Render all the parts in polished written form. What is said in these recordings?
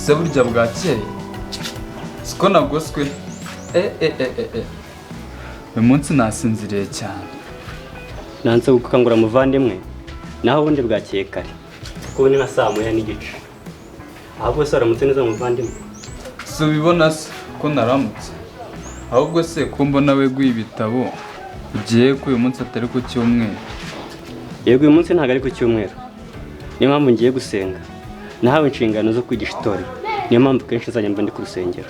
se burya bwakeye siko nagoswe uyu munsi nasinziriye cyane. Nanze gukangura muvandimwe naho ubundi bwakeye kare kuko ni na saa moya n'igice. Ahubwo se aramutse neza muvandimwe? Si ubibona se ko naramutse? Ahubwo se ko mbona weguye ibitabo ugiye ko uyu munsi atari ku cyumweru? Yego uyu munsi ntabwo ari ku cyumweru, niyo mpamvu ngiye gusenga. Nahawe inshingano zo kwigisha itorero, niyo mpamvu kenshi nzajya mba ndi ku rusengero.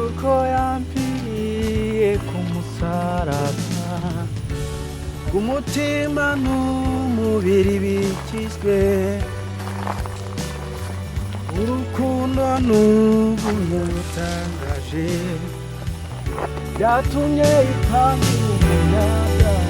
Uko yampiriye ku musaraba, umutima n'umubiri bikizwe, urukundo n'ubuntu butangaje byatumye itanga umunyabyaha.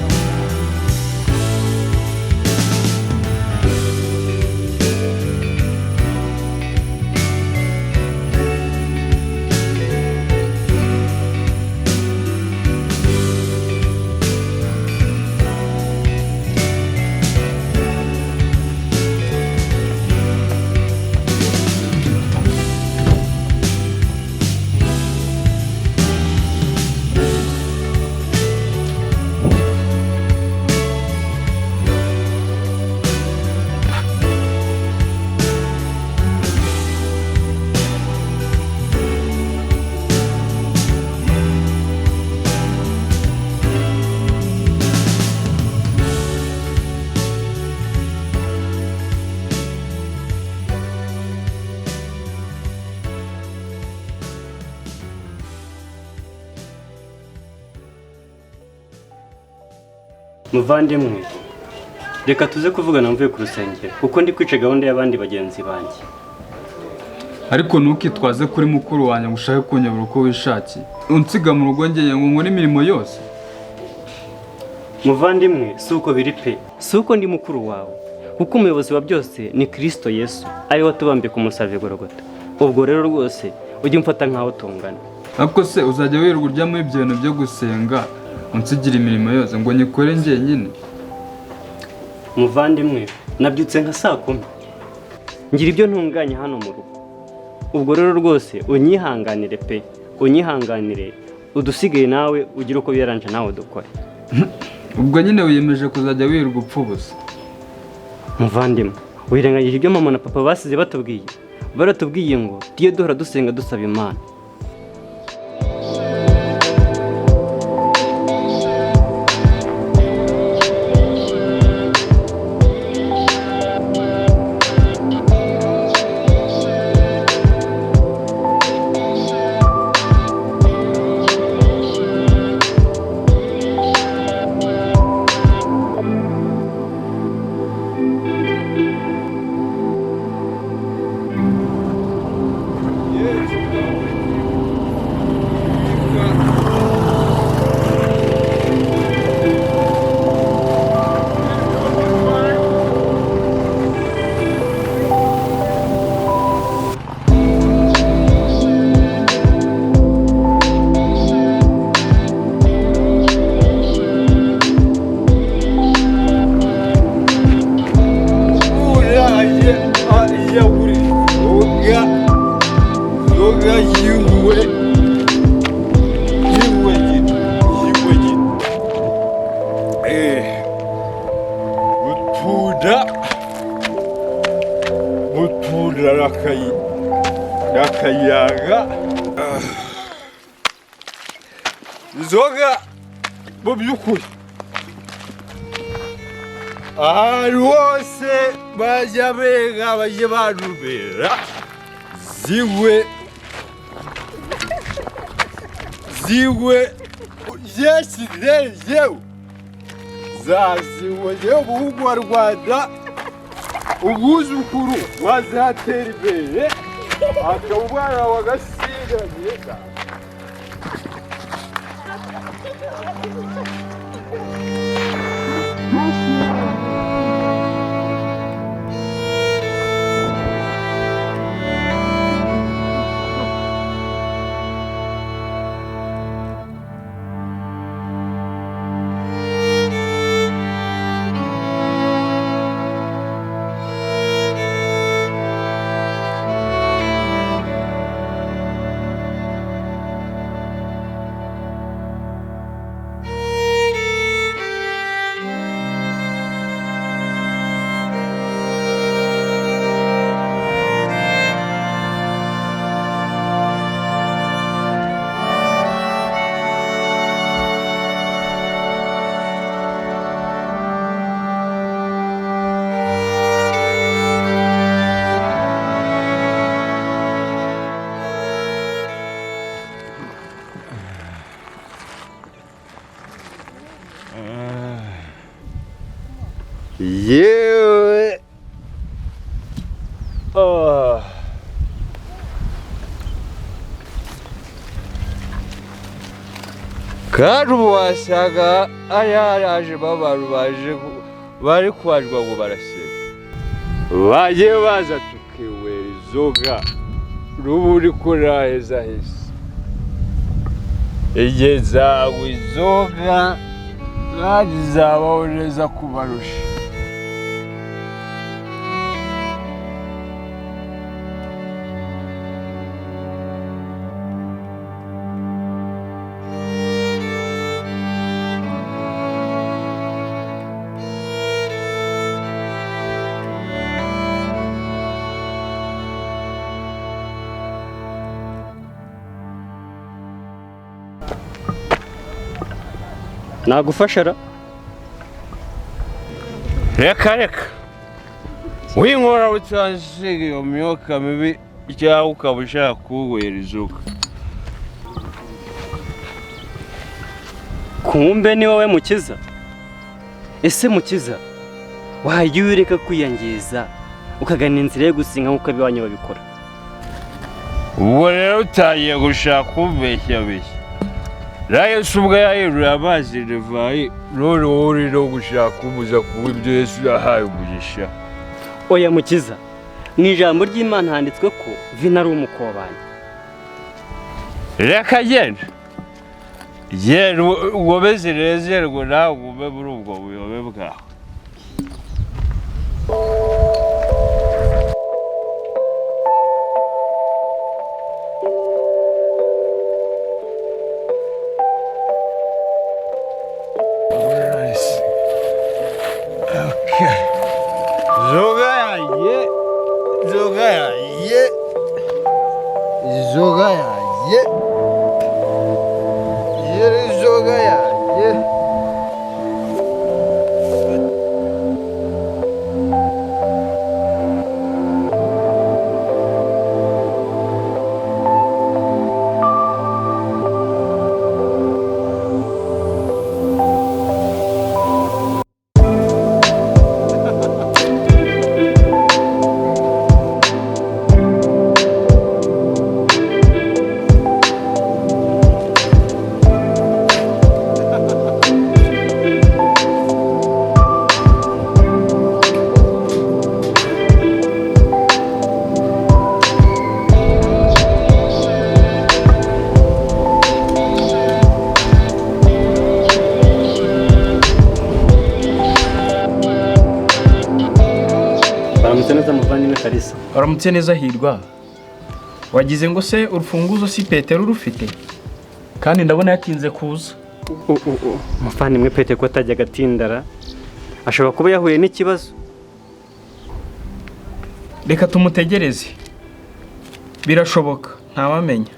Muvandimwe, reka tuze kuvugana mvuye ku rusengero kuko ndi kwica gahunda y'abandi bagenzi banjye. Ariko ntukitwaze kuri mukuru wanjye ngo ushake kunyobora uko wishakiye, unsiga mu rugo ngeye ngo nkore imirimo yose. Muvandimwe, si uko biri pe, si uko ndi mukuru wawe, kuko umuyobozi wa byose ni Kristo Yesu, ari we watubambiye ku musaraba Golgotha. Ubwo rero rwose ujye umfata nkaho tungana. Ariko se uzajya wirirwa urya muri ibyo bintu byo gusenga unsigira imirimo yose ngo nyikore njyenyine? Muvandimwe, nabyutse nka saa 10 ngira ibyo ntunganya hano mu rugo. Ubwo rero rwose unyihanganire pe, unyihanganire, udusigaye nawe ugira uko biyaranje nawe dukore. Ubwo nyine wiyemeje kuzajya wirirwa upfa ubusa? Muvandimwe, wirengagije ibyo mama na papa basize batubwiye. Baratubwiye ngo tujye duhora dusenga dusaba Imana. Butura rakayaga zoga mu by'ukuri ahantu hose bajya bega bajye barubera ziwe yesirejewe zaziwe yewe ubuhugu wa Rwanda ubuzukuru wazatera imbere akaba umwana wagasigaye. yewe kandi ubu wasanga ari harajemo abantu bari kwajwa ngo baraseka bagiye baza tukiwera inzoga ruba uri kuraheza heza igihe zagwa inzoga kandi zabaho neza kubarusha nagufasha ra reka winkora utansiga iyo myuka mibi cyangwa ukaba ushaka kuwera inzoga kumbe ni wowe Mukiza ese Mukiza wajya ureka kwiyangiza ukagana inzira yo gusinga nk'uko abiwanyu babikora ubwo rero utangiye gushaka kumbeshya Yesu ubwo yahinduriye amazi divayi none wowe uri no gushaka kumuza kuba ibyo Yesu yahaye umugisha oya Mukiza mu ijambo ry'Imana handitswe ko vino ari umukobanyi reka genda ubeze nezerwe nawe ugume muri ubwo buyobe bwawe Waramutse neza Hirwa wagize ngo se urufunguzo si Petero rufite kandi ndabona yatinze kuza muvandimwe Petero ko atajya gatindara ashobora kuba yahuye n'ikibazo reka tumutegereze birashoboka ntawamenya